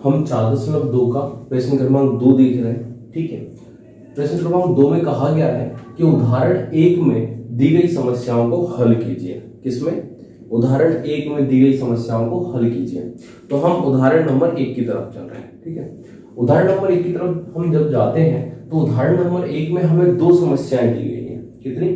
हम 4.2 का प्रश्न क्रमांक 2 देख रहे हैं। ठीक है, प्रश्न क्रमांक 2 में कहा गया है कि उदाहरण 1 में दी गई समस्याओं को हल कीजिए। किसमें? उदाहरण 1 में दी गई समस्याओं को हल कीजिए। तो हम उदाहरण नंबर 1 की तरफ चल रहे हैं। ठीक है, उदाहरण नंबर 1 की तरफ हम जब जाते हैं तो उदाहरण नंबर 1 में हमें 2 समस्याएं दी गई हैं। कितनी?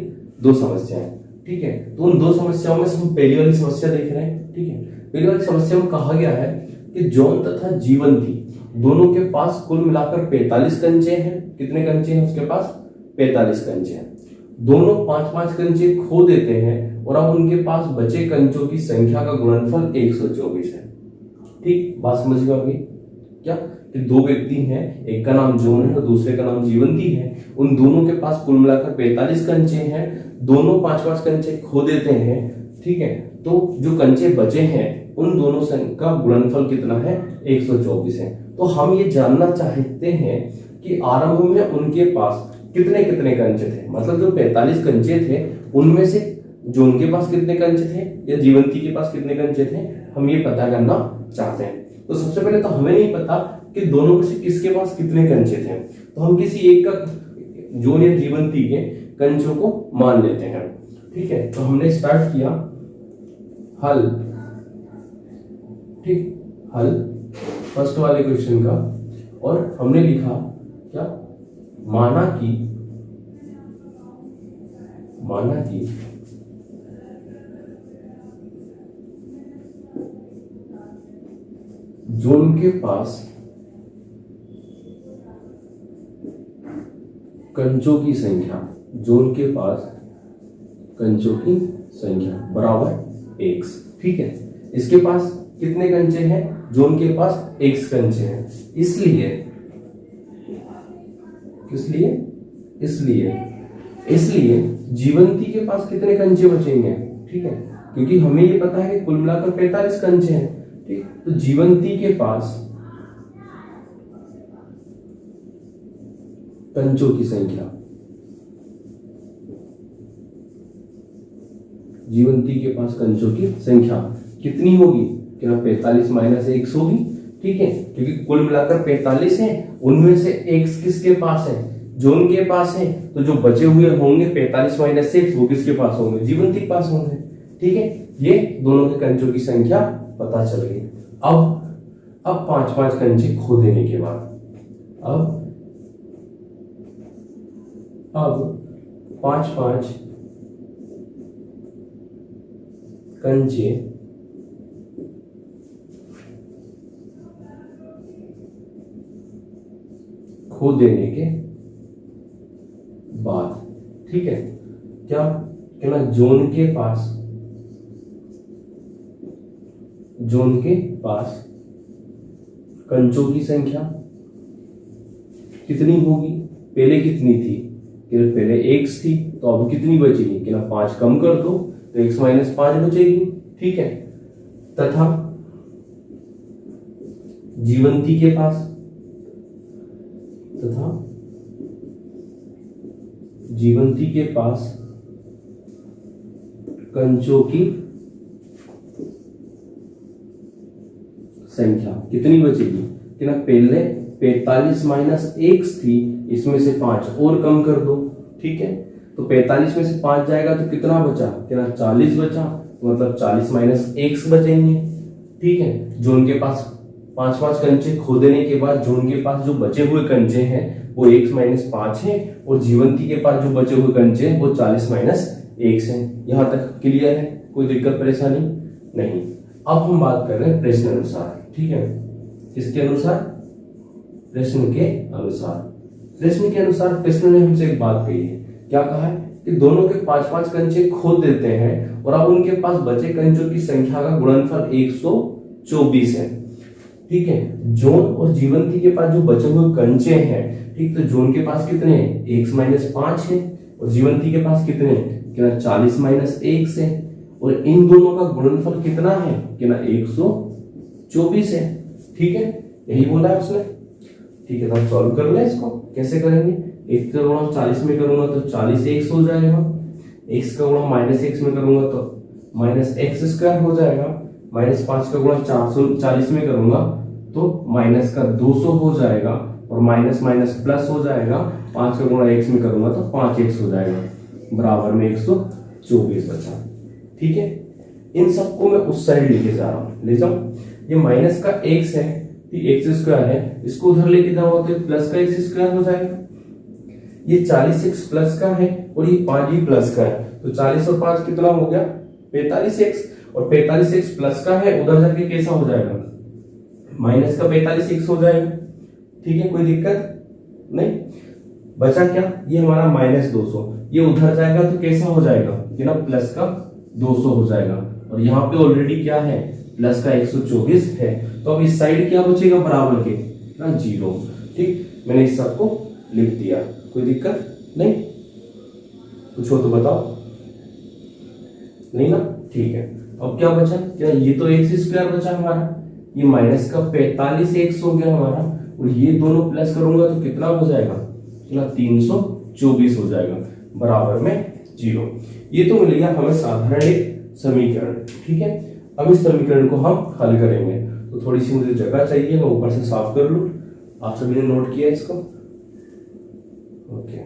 2 समस्याएं। ठीक है, तो उन 2 समस्याओं में से हम पहली वाली समस्या देख रहे हैं। ठीक है, पहली वाली समस्या में कहा गया है कि जॉन तथा जीवंती दोनों के पास कुल मिलाकर 45 कंचे हैं। कितने कंचे हैं उसके पास? 45 कंचे हैं। दोनों 5-5 कंचे खो देते हैं और अब उनके पास बचे कंचों की संख्या का गुणनफल 124 है। ठीक, बात समझ में आ गई क्या? कि 2 व्यक्ति हैं, एक का नाम जॉन है और दूसरे का नाम जीवंती है। उन दोनों के पास कुल मिलाकर 45 कंचे हैं। दोनों 5-5 कंचे खो देते हैं। ठीक है, तो जो कंचे बचे हैं उन दोनों का गुणनफल कितना है? 124 है। तो हम ये जानना चाहते हैं कि आरंभ में उनके पास कितने कितने कंचे थे। मतलब जो 45 कंचे थे उनमें से जॉन के पास कितने कंचे थे या जीवंती के पास कितने कंचे थे, हम ये पता करना चाहते हैं। तो सबसे पहले तो हमें नहीं पता कि दोनों में से किसके पास कितने कंचे थे, तो हम किसी एक का, जॉन या जीवंती के कंचों को मान लेते हैं। ठीक है, तो हमने स्टार्ट किया हल। ठीक, हल फर्स्ट वाले क्वेश्चन का, और हमने लिखा क्या? माना कि जॉन के पास कंचों की संख्या, जॉन के पास कंचों की संख्या बराबर x। ठीक है, इसके पास कितने कंचे हैं? जॉन के पास x कंचे हैं। इसलिए जीवंती के पास कितने कंचे बचेंगे? ठीक है, क्योंकि हमें ये पता है कि कुल मिलाकर 45 कंचे हैं। ठीक, तो जीवंती के पास कंचों की संख्या, जीवंती के पास कंचों की संख्या कितनी होगी? क्या 45 माइनस 1 होगी। ठीक है, क्योंकि कुल मिलाकर 45 है, उनमें से x किसके पास है? जॉन के पास है। तो जो बचे हुए होंगे 45 माइनस 6 वो किसके पास होंगे? जीवंती के पास होंगे। ठीक है, ये दोनों के कंचों की संख्या पता चल गई। अब 5-5 कंचे खो देने के बाद अब 5-5 कंचे खो देने के बाद, ठीक है, क्या कहना? जॉन के पास कंचों की संख्या कितनी होगी? पहले कितनी थी? कि पहले x थी, तो अब कितनी बचेगी? कि ना 5 कम कर दो तो x माइनस 5 बचेगी। ठीक है, तथा जीवंती के पास कंचों की संख्या कितनी बचेगी? कि ना पहले 45 माइनस 1 थी, इसमें से 5 और कम कर दो। ठीक है, तो 45 में से 5 जाएगा तो कितना बचा? कि ना 40 बचा। तो मतलब 40 माइनस 1 बचेंगे। ठीक है, जो उनके पास 5-5 कंचे खो देने के बाद जो उनके पास जो बचे हुए कंचे हैं वो x माइनस 5 है, और जीवंती के पास जो बचे हुए कंचे हैं वो 40 माइनस 1 है। यहां तक क्लियर है? कोई दिक्कत परेशानी नहीं। अब हम बात कर रहे हैं प्रश्न अनुसार। ठीक है, किसके अनुसार? प्रश्न के अनुसार प्रश्न ने हमसे एक बात कही है। क्या कहा है? कि दोनों के 5-5 कंचे खो देते हैं और अब उनके पास बचे कंचों की संख्या का गुणनफल 124 है। ठीक है, जॉन और जीवंती के पास जो बचे हुए कंचे हैं, ठीक, तो जॉन के पास कितने हैं? x माइनस 5 है, और जीवंती के पास कितने हैं? कि ना 40 माइनस 1 है, और इन दोनों का गुणनफल कितना है? कि ना 124 है। ठीक है, यही बोला है उसने। ठीक है, तो हम सॉल्व कर ले इसको। कैसे करेंगे? 1 का गुणा 40 में करूंगा तो 40x हो जाएगा, x का गुणा माइनस x में करूंगा तो माइनस x स्क्वायर हो जाएगा, माइनस 5 का गुणा 440 में करूंगा तो माइनस का 200 हो जाएगा और माइनस माइनस प्लस हो जाएगा, 5 का गुणा x में करूंगा तो 5x हो जाएगा, बराबर में 124 बचा। ठीक है, इन सबको मैं उस साइड लेके जा रहा हूं, ले जाऊं। ये माइनस का x है, एक्स स्क्वायर है, इसको उधर लेके जाओ तो प्लस का एक्स स्क्वायर हो जाएगा। ये 40x प्लस का है और ये 5 ही प्लस का है, तो 40 और 5 कितना हो गया 45x, और 45x प्लस का है, उधर जाके कैसा हो जाएगा माइनस का 45x हो जाएगा। ठीक है, कोई दिक्कत नहीं। बचा क्या, ये हमारा -200, ये उधर जाएगा तो कैसा हो जाएगा कि ना प्लस का 200 हो जाएगा, और यहाँ पे ऑलरेडी क्या है प्लस का 124 है, तो अब इस साइड क्या बचेगा बराबर के ना 0। ठीक, मैंने इस सबको लिख दिया, कोई दिक्कत नहीं। कुछ हो तो बताओ, नहीं ना, ठीक है। अब क्या बचा, क्या ये तो एक्स स्क्वायर बचा हमारा, ये माइनस का 45x हो गया हमारा, और ये दोनों प्लस करूंगा तो कितना हो जाएगा, कितना 324 हो जाएगा, बराबर में 0। ये तो मिल गया हमें साधारण एक समीकरण। ठीक है, अब इस समीकरण को हम हल करेंगे, तो थोड़ी सी मुझे जगह चाहिए, मैं ऊपर से साफ कर लूं। आप सभी ने नोट किया इसको, ओके।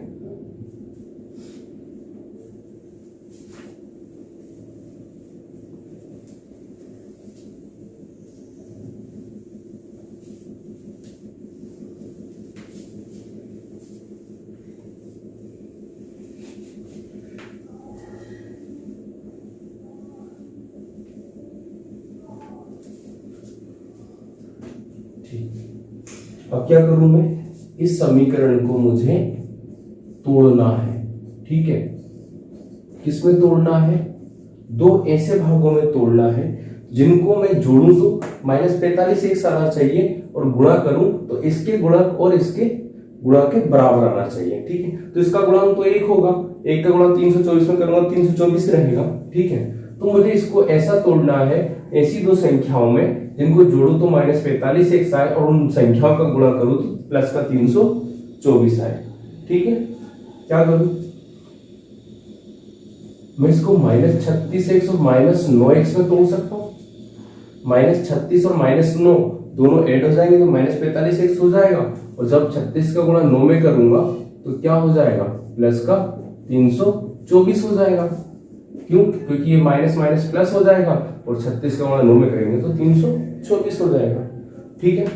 अब क्या करूं मैं, इस समीकरण को मुझे तोड़ना है। ठीक है, किसमें तोड़ना है, दो ऐसे भागों में तोड़ना है जिनको मैं जोड़ूं तो -45x आना चाहिए, और गुणा करूं तो इसके गुणक और इसके गुणा के बराबर आना चाहिए। ठीक है, तो इसका गुणा तो 1 होगा, 1 का गुणा 324 में करूंगा 324 रहेगा। ठीक है, तो मुझे इसको ऐसा तोड़ना है, ऐसी दो संख्याओं में जिनको जोड़ू तो -45x आए, और उन संख्याओं का गुणा करूं तो प्लस का 324 आए। ठीक है, क्या करूं मैं इसको -36x और -9x में तोड़ सकता हूं। -36 और -9 दोनों ऐड हो जाएंगे तो -45x हो जाएगा, और जब 36 का गुणा 9 में करूंगा तो क्या हो जाएगा प्लस का 324 हो जाएगा। क्यों, क्योंकि ये माइनस माइनस प्लस हो जाएगा, और 36 का गुणा 9 में करेंगे तो 324 हो जाएगा। ठीक है,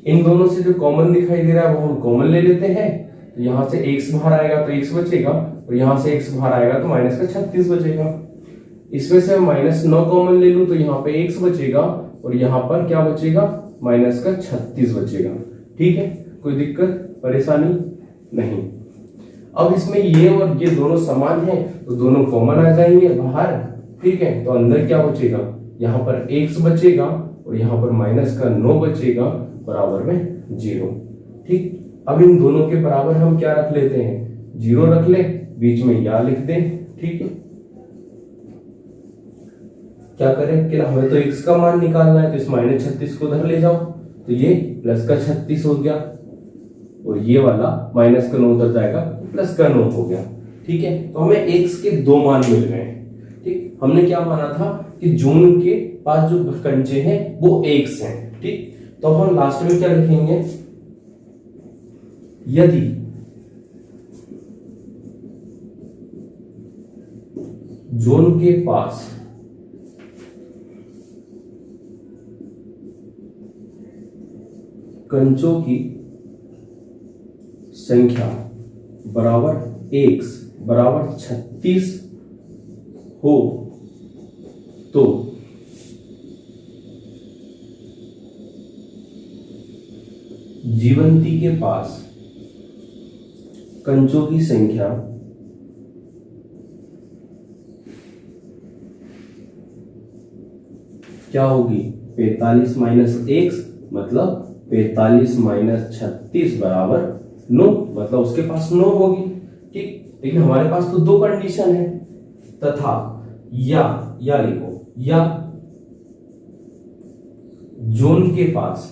इन दोनों से जो कॉमन दिखाई दे रहा है वो हम कॉमन ले लेते हैं, तो यहां से x बाहर आएगा तो x बचेगा, और यहां से x बाहर आएगा तो माइनस का 36 बचेगा। इसमें से -9 कॉमन ले लूं तो यहाँ पे x बचेगा, और यहाँ पर क्या बचेगा माइनस का 36 बचेगा। ठीक है, कोई दिक्कत परेशानी नहीं। अब इसमें ये और ये दोनों समान है तो दोनों कॉमन आ जाएंगे बाहर। ठीक है, तो अंदर क्या बचेगा, यहाँ पर x बचेगा और यहाँ पर -9 बचेगा, बराबर में 0। ठीक, अब इन दोनों के बराबर हम क्या रख लेते हैं, 0 रख ले, बीच में या लिख दें। ठीक है, क्या करें कि हमें तो x का मान निकालना है, तो इस -36 को उधर ले जाओ, तो ये प्लस का 36 हो गया, और ये वाला माइनस का 9 उधर जाएगा तो प्लस का 9 हो गया। ठीक है, तो हमें x के दो मान मिल गए। ठीक, हमने क्या माना था कि जोन के पास जो कंचे हैं वो x हैं। ठीक, तो हम लास्ट में क्या लिखेंगे, यदि जोन के पास कंचों की संख्या बराबर x बराबर 36 हो तो जीवंती के पास कंचों की संख्या क्या होगी, 45 माइनस x मतलब 45 माइनस 36 बराबर 9, मतलब उसके पास 9 होगी। ठीक, लेकिन हमारे पास तो दो कंडीशन है, तथा या लिखो, या जोन के पास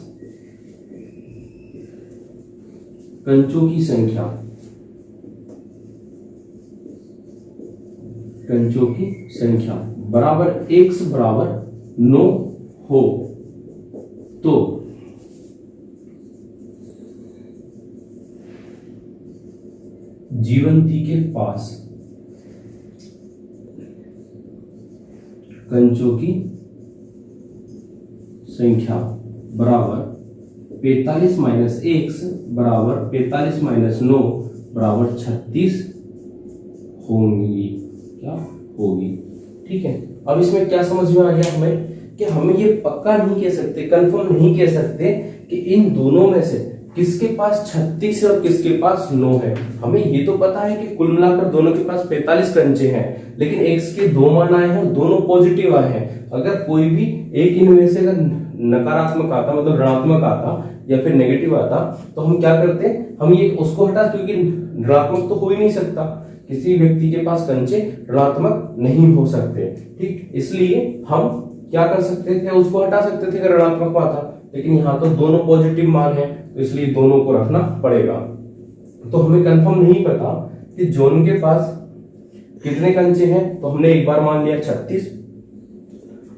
कंचों की संख्या बराबर x बराबर 9 हो तो जीवंती के पास कंचों की संख्या बराबर 45 माइनस 1 बराबर 45 माइनस 9 बराबर 36 होंगी। क्या होगी? ठीक है। अब इसमें क्या समझ में आ गया हमें कि हमें ये पक्का नहीं कह सकते, कंफर्म नहीं कह सकते कि इन दोनों में से किसके पास 36 है और किसके पास 9 है। हमें ये तो पता है कि कुल मिलाकर दोनों के पास 45 कंचे हैं, लेकिन x के दो मान आए हैं और दोनों पॉजिटिव आए हैं। अगर कोई भी एक इनमें से अगर नकारात्मक आता, मतलब ऋणात्मक आता या फिर नेगेटिव आता, तो हम क्या करते हैं, हम ये उसको हटा, क्योंकि ऋणात्मक तो हो ही नहीं सकता, किसी व्यक्ति के पास कंचे ऋणात्मक नहीं हो सकते। ठीक, इसलिए हम क्या कर सकते थे, उसको हटा सकते थे अगर ऋणात्मक आता, लेकिन यहाँ तो दोनों पॉजिटिव मान है, तो इसलिए दोनों को रखना पड़ेगा। तो हमें कंफर्म नहीं पता कि जॉन के पास कितने कंचे हैं, तो हमने एक बार मान लिया 36।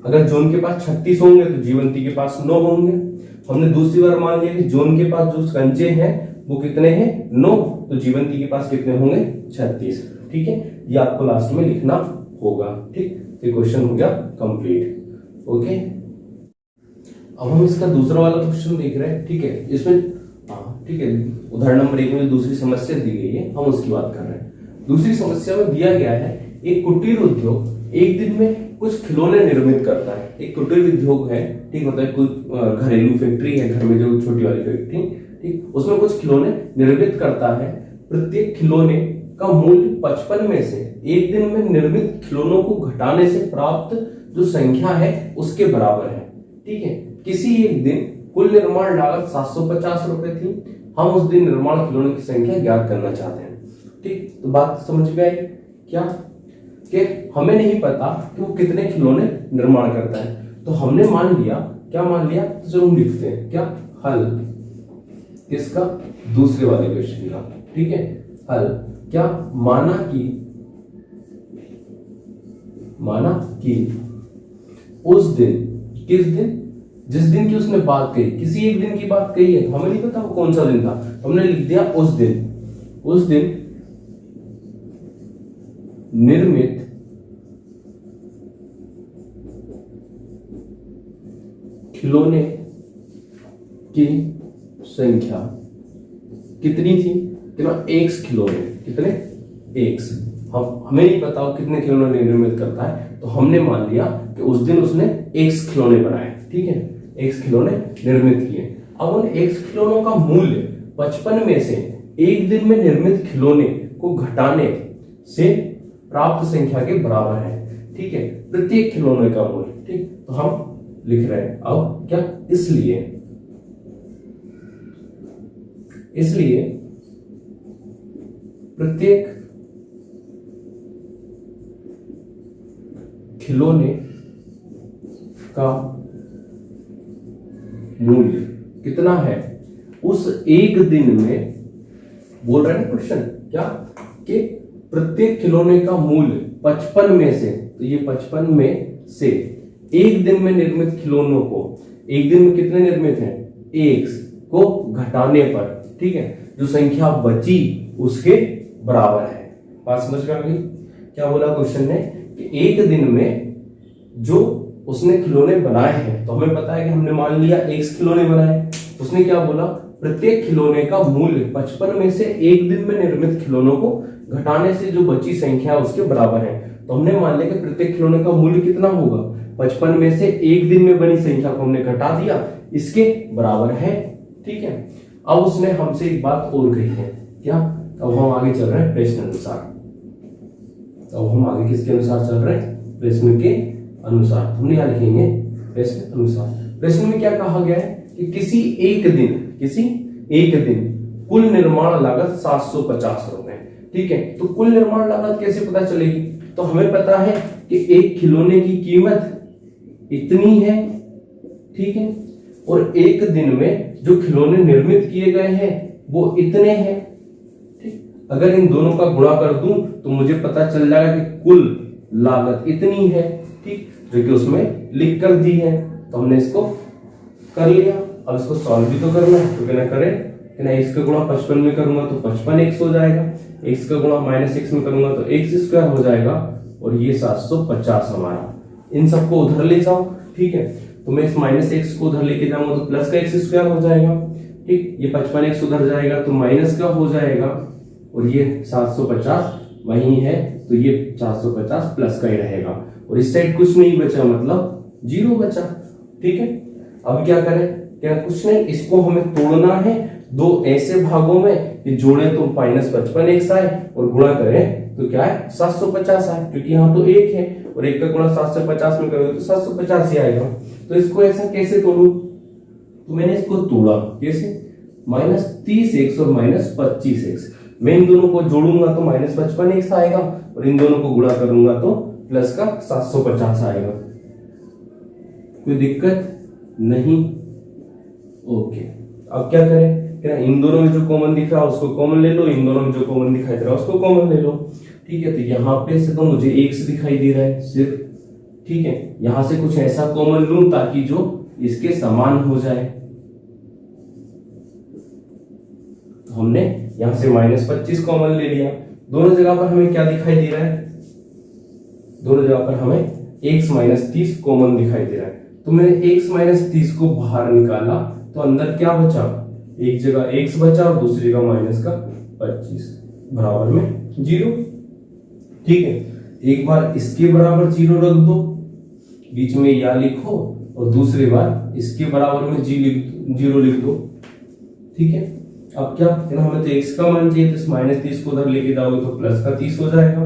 अगर जॉन के पास 36 होंगे तो जीवंती के पास 9 होंगे। हमने दूसरी बार मान लिया कि जॉन के पास जो कंचे हैं वो कितने हैं, 9, तो जीवंती के पास कितने होंगे, 36। ठीक है, ये आपको लास्ट में लिखना होगा। ठीक, ये क्वेश्चन हो गया कंप्लीट। ओके, अब हम इसका दूसरा वाला क्वेश्चन देख रहे हैं। ठीक है, इसमें ठीक है, उदाहरण नंबर 1 में दूसरी समस्या दी गई है, हम उसकी बात कर रहे हैं। दूसरी समस्या में दिया गया है, एक कुटीर उद्योग एक दिन में कुछ खिलौने निर्मित करता है। एक कुटीर उद्योग है, ठीक, मतलब कुछ घरेलू फैक्ट्री है, घर में जो छोटी वाली फैक्ट्री, ठीक, उसमें कुछ खिलौने निर्मित करता है। प्रत्येक खिलौने का मूल्य 55 में से एक दिन में निर्मित खिलौनों को घटाने से प्राप्त जो संख्या है उसके बराबर है। ठीक है, किसी एक दिन कुल निर्माण लागत 750 रुपए थी। हम उस दिन निर्माण खिलौनों की संख्या ज्ञात करना चाहते हैं। ठीक, तो बात समझ में आई क्या, कि हमें नहीं पता कि वो कितने खिलौने निर्माण करता है, तो हमने मान लिया, क्या मान लिया, तो चलो हम लिखते हैं क्या, हल किसका, दूसरे वाले क्वेश्चन का। ठीक है, हल क्या, माना कि उस दिन, किस दिन, जिस दिन की उसने बात कही, किसी एक दिन की बात कही है, हमें नहीं पता वो कौन सा दिन था, हमने लिख दिया उस दिन निर्मित खिलौने की संख्या कितनी थी, कितना, x खिलौने, कितने, x। हमें नहीं पता वो कितने खिलौने निर्मित करता है, तो हमने मान लिया कि उस दिन उसने x खिलौने बनाए। ठीक है, x खिलौने निर्मित किए। अब उन x खिलौनों का मूल्य 55 में से एक दिन में निर्मित खिलौने को घटाने से प्राप्त संख्या के बराबर है। ठीक है, प्रत्येक खिलौने का मूल्य। ठीक, तो हम लिख रहे हैं अब क्या, इसलिए प्रत्येक खिलौने का मूल्य कितना है, उस एक दिन में, बोल रहे हैं क्वेश्चन क्या, कि प्रत्येक खिलौने का मूल्य 55 में से, तो ये 55 में से एक दिन में निर्मित खिलौनों को, एक दिन में कितने निर्मित हैं, x को घटाने पर, ठीक है, जो संख्या बची उसके बराबर है। बात समझ में आ गई? क्या बोला क्वेश्चन ने कि एक दिन में जो उसने खिलौने बनाए हैं, तो हमें पता है कि हमने मान लिया x खिलौने बनाए, उसने क्या बोला, प्रत्येक खिलौने का मूल्य 55 में से एक दिन में निर्मित खिलौनों को घटाने से जो बची संख्या उसके बराबर है। तो हमने मान लिया कि प्रत्येक खिलौने का मूल्य कितना होगा, 55 में से एक दिन में बनी संख्या को हमने घटा दिया, इसके बराबर है। ठीक है, अब उसने हमसे एक बात और कही है, क्या, अब हम आगे चल रहे हैं प्रश्न अनुसार। अब हम आगे किसके अनुसार चल रहे हैं, प्रश्न के अनुसार। हमने यहां लिखेंगे प्रश्न अनुसार। प्रश्न में क्या कहा गया है कि किसी एक दिन कुल निर्माण लागत 750 रुपए। ठीक है, तो कुल निर्माण लागत कैसे पता चलेगी, तो हमें पता है कि एक खिलौने की कीमत इतनी है, ठीक है, और एक दिन में जो खिलौने निर्मित किए गए हैं वो इतने हैं। ठीक, अगर इन दोनों का गुणा कर दूं तो मुझे पता चल जाएगा कि कुल लागत इतनी है। ठीक, जो कि उसमें लिख कर दी है, तो हमने इसको कर लिया। अब इसको सॉल्व भी तो करना है, तो क्या करें, कि ना x का गुणा 55 में करूंगा तो 55x हो जाएगा, x का गुणा -x में करूंगा तो x² हो जाएगा, और ये 750 हमारा। इन सबको उधर ले जाओ, ठीक है, तो मैं इस -x को उधर लेके जाऊंगा तो प्लस का x² हो जाएगा, ठीक, ये 55x उधर जाएगा तो माइनस का हो जाएगा, और ये 750 वही है तो ये 450 प्लस का ही रहेगा, और इस साइड कुछ नहीं बचा, मतलब 0 बचा, ठीक है। अब क्या करें, क्या कुछ नहीं, इसको हमें तोड़ना है दो ऐसे भागों में कि जोड़े तो -55x आए और गुणा करें तो क्या है 750 आए, क्योंकि यहाँ तो 1 है और 1 का गुणा 7 से 50 में करोगे तो 750 ही आएगा। तो इसको ऐसा कैसे तोड़ूं, तो मैंने इसको तोड़ा कैसे, -30x और -25x, मैं इन दोनों को जोड़ूंगा तो -55x आएगा और इन दोनों को गुणा करूंगा तो प्लस का 750 आएगा। कोई दिक्कत नहीं, ओके। अब क्या करें, क्या इन दोनों में जो कॉमन दिख रहा है उसको कॉमन ले लो, इन दोनों में जो कॉमन दिखाई दे रहा है उसको कॉमन ले लो, ठीक है। तो यहाँ पे से तो मुझे x दिखाई दे रहा है सिर्फ, ठीक है, यहां से कुछ ऐसा कॉमन लूं ताकि जो इसके समान हो जाए, तो हमने यहां से -25 कॉमन ले लिया। दोनों जगह पर हमें क्या दिखाई दे रहा है, दोनों जगह पर हमें x - 30 कॉमन दिखाई दे रहा है, तो मैंने x - 30 को बाहर निकाला तो अंदर क्या बचा, एक जगह x बचा और दूसरी जगह -25 बराबर में 0, ठीक है। एक बार इसके बराबर 0 रख दो, बीच में या लिखो, और दूसरी बार इसके बराबर में 0 लिख दो, ठीक है। अब क्या कहना, हमें तो x का मान चाहिए, तो इस -30 को उधर लेके जाओगे तो प्लस का 30 हो जाएगा,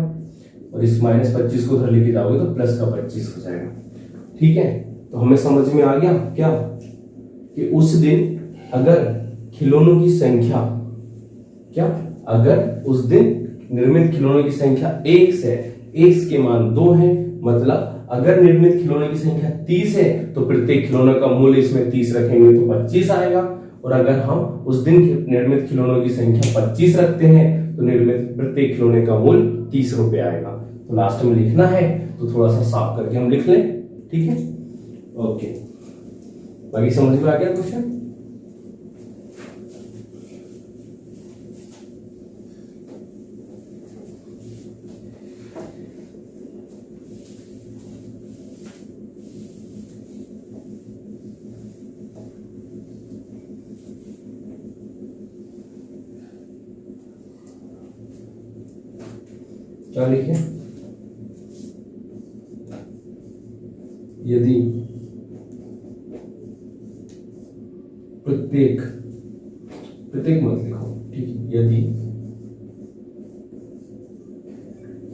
और इस -25 को उधर लेके जाओगे तो प्लस का 25 हो जाएगा, ठीक है। तो हमें समझ में आ गया क्या, कि उस दिन अगर खिलौनों की संख्या, क्या अगर उस दिन निर्मित खिलौनों की संख्या 1 है, x के मान 2 है, मतलब अगर निर्मित खिलौनों की संख्या 30 है तो प्रत्येक खिलौने का मूल्य इसमें 30 रखेंगे तो 25 आएगा, और अगर हम उस दिन निर्मित खिलौनों की संख्या 25 रखते हैं तो निर्मित प्रत्येक खिलौने का मूल्य 30 रुपए आएगा। तो लास्ट में लिखना है तो थोड़ा सा साफ करके हम लिख लें, ठीक है, ओके। बाकी समझ में आ गया क्वेश्चन? क्या लिखे, यदि प्रत्येक मत लिखो, ठीक है, यदि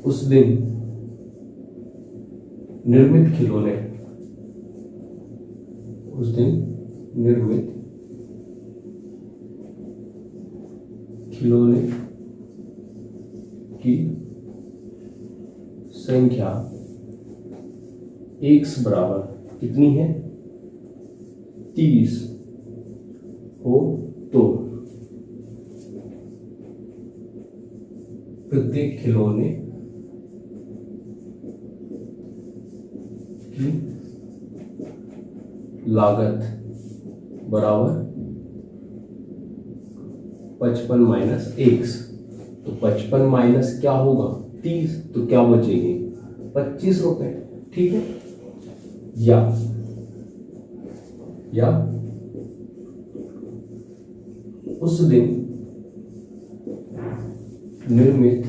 उस दिन निर्मित खिलौने, उस दिन निर्मित खिलौने की संख्या x बराबर कितनी है 30 हो तो प्रत्येक खिलौने की लागत बराबर 55 माइनस x, तो 55 माइनस क्या होगा 30, तो क्या बचेगी 25 रुपए, ठीक है। या उस दिन निर्मित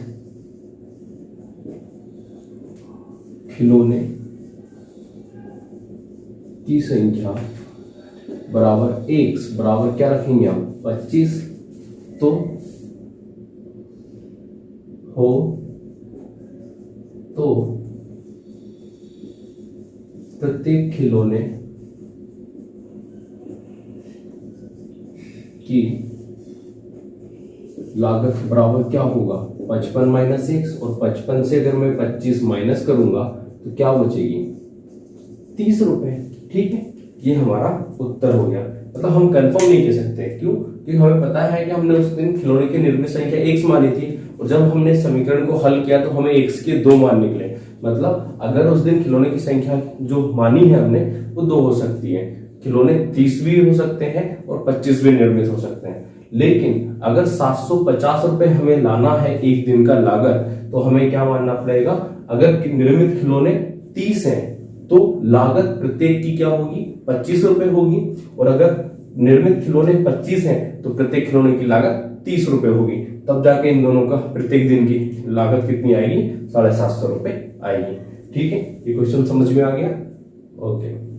खिलौने की संख्या बराबर x बराबर क्या रखेंगे हम 25, तो हो तो प्रत्येक खिलौने की लागत बराबर क्या होगा 55 माइनस x, और 55 से अगर मैं 25 माइनस करूंगा तो क्या बचेगी 30 रुपए, ठीक है। ये हमारा उत्तर हो गया। मतलब हम कंफर्म नहीं कह सकते, क्यों, क्योंकि हमें पता है कि हमने उस दिन खिलौने की निर्मित संख्या x मानी थी, और जब हमने समीकरण को हल किया तो हमें x के 2 मान निकले। मतलब अगर उस दिन खिलौने की संख्या जो मानी है हमने वो 2 हो सकती है, खिलौने 30 भी हो सकते हैं और 25 भी निर्मित हो सकते हैं। लेकिन अगर 750 रुपए हमें लाना है एक दिन का लागत, तो हमें क्या मानना पड़ेगा, अगर निर्मित खिलौने 30 हैं तो लागत प्रत्येक की क्या होगी, 25 रुपए होगी, और अगर निर्मित खिलौने 25 हैं तो प्रत्येक खिलौने की लागत 30 रुपए होगी। तब जाके इन दोनों का प्रत्येक दिन की लागत कितनी आएगी, 750 रुपए आएगी। ठीक है, ये क्वेश्चन समझ में आ गया। ओके।